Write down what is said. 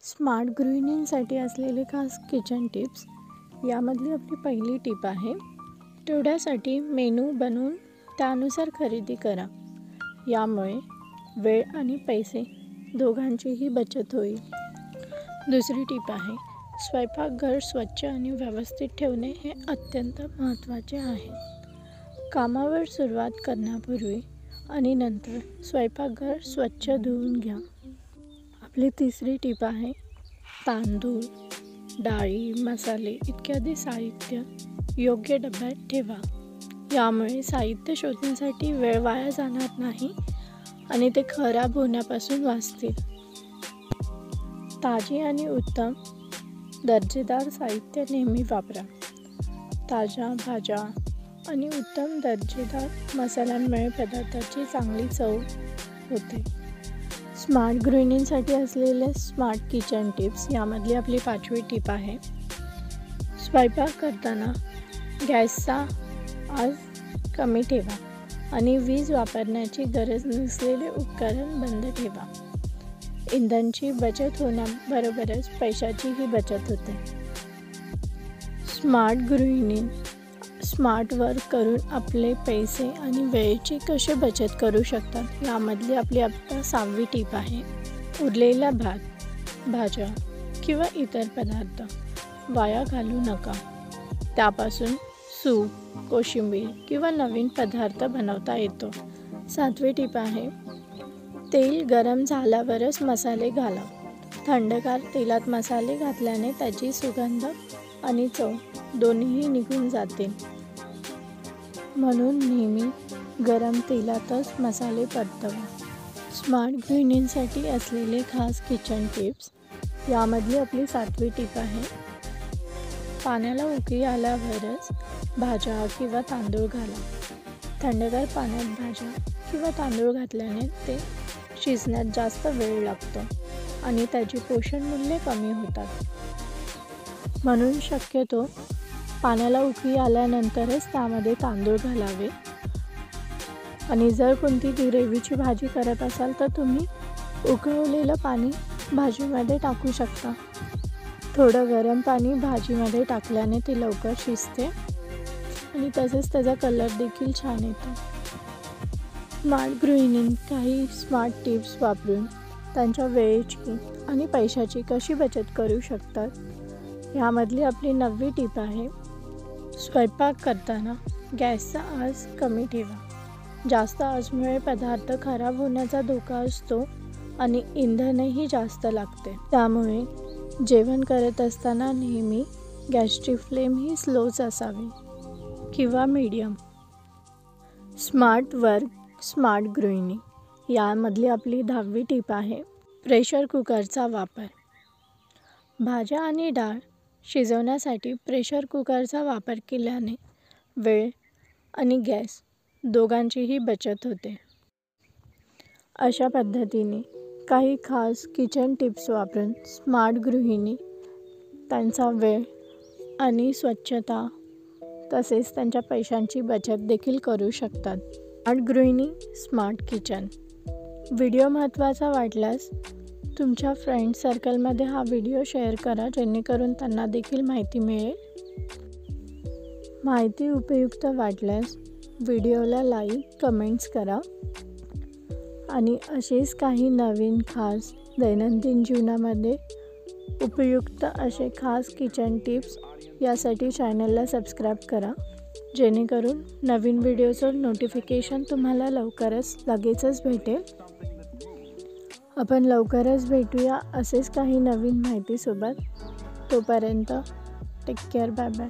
Smart गृहिणींसाठी असलेले खास kitchen tips. यामधली आपली पहिली टिप आहे, तेवढ्यासाठी मेनू बनवून त्यानुसार खरेदी करा. यामुळे वेळ आणि पैसे दोघांचीही बचत होईल. दुसरी टिप आहे, स्वयंपाकघर स्वच्छ आणि व्यवस्थित ठेवणे हे अत्यंत महत्त्वाचे आहे. कामावर सुरुवात करण्यापूर्वी आणि नंतर स्वयंपाकघर स्वच्छ धुवून घ्या. आपली तिसरी टिप आहे, तांदूळ, डाळी, मसाले इत्यादी साहित्य योग्य डब्यात ठेवा. यामुळे साहित्य शोधण्यासाठी वेळ वाया जाणार नाही आणि ते खराब होण्यापासून वाचतील. ताजी आणि उत्तम दर्जेदार साहित्य नेहमी वापरा. ताज्या भाज्या आणि उत्तम दर्जेदार मसाल्यांमुळे पदार्थाची चांगली चव होते. स्मार्ट गृहिणींसाठी असलेले स्मार्ट किचन टिप्स. यामधली आपली पाचवी टिप आहे, स्वयंपाक करताना गॅसचा आवाज कमी ठेवा आणि वीज वापरण्याची गरज नसलेले उपकरण बंद ठेवा. इंधनाची बचत होण्याबरोबरच पैशाचीही बचत होते. स्मार्ट गृहिणी स्मार्ट वर्क करून आपले पैसे आणि वेळेची कशी बचत करू शकतात. यामधली आपली आता 6वी टिप आहे, उरलेला भात, भाज्या किंवा इतर पदार्थ वाया घालू नका. त्यापासून सूप, कोशिंबीर किंवा नवीन पदार्थ बनवता येतो. 7वी टिप आहे, तेल गरम झाल्यावरच मसाले घाला. थंडगार तेलात मसाले घातल्याने त्याची सुगंध आणि चव दोन्हीही निघून जातील. म्हणून नेहमी गरम तेलातच मसाले परतवा. स्मार्ट गृहिणींसाठी असलेले खास किचन टिप्स. यामधली आपली 7वी टिप आहे, पाण्याला उकळी आल्यावरच भाज्या किंवा तांदूळ घाला. थंडगार पाण्यात भाज्या किंवा तांदूळ घातल्याने ते शिजण्यात जास्त वेळ लागतो आणि त्याची पोषण मूल्ये कमी होतात. म्हणून शक्यतो पाण्याला उकळी आल्यानंतरच त्यामध्ये तांदूळ घालावे. आणि जर कोणती ग्रेव्हीची भाजी करत असाल तर तुम्ही उकळवलेलं पाणी भाजीमध्ये टाकू शकता. थोडं गरम पाणी भाजीमध्ये टाकल्याने ती लवकर शिजते आणि तसेच त्याचा कलर देखील छान येतो. स्मार्ट गृहिणी काही स्मार्ट टिप्स वापरून त्यांच्या वेळेची आणि पैशाची कशी बचत करू शकतात. यामधली आपली 9वी टिप आहे, स्वयंपाक करताना गॅसचा आवाज कमी ठेवा. जास्त आवाजामुळे पदार्थ खराब होण्याचा धोका असतो आणि इंधनही जास्त लागते. त्यामुळे जेवण करत असताना नेहमी गॅसची फ्लेम ही स्लोच असावी किंवा मीडियम. स्मार्ट वर्क स्मार्ट गृहिणी. यामधली आपली 10वी टिप आहे, प्रेशर कुकरचा वापर. भाज्या आणि डाळ शिजवण्यासाठी प्रेशर कुकरचा वापर केल्याने वेळ आणि गॅस दोघांचीही बचत होते. अशा पद्धतीने काही खास किचन टिप्स वापरून स्मार्ट गृहिणी त्यांचा वेळ आणि स्वच्छता तसेच त्यांच्या पैशांची बचत देखील करू शकतात. स्मार्ट गृहिणी स्मार्ट किचन. व्हिडिओ महत्त्वाचा वाटल्यास तुमच्या फ्रेंड सर्कलमध्ये हा व्हिडिओ शेअर करा, जेणेकरून त्यांना देखील माहिती मिळेल. माहिती उपयुक्त वाटल्यास व्हिडिओला लाईक, कमेंट्स करा आणि असेच काही नवीन खास दैनंदिन जीवनामध्ये उपयुक्त असे खास किचन टिप्स यासाठी चॅनलला सबस्क्राईब करा, जेणेकरून नवीन व्हिडिओचं नोटिफिकेशन तुम्हाला लगेचच भेटेल. आपण लवकरच भेटूया असेच काही नवीन माहितीसोबत. तोपर्यंत टेक केअर, बाय बाय.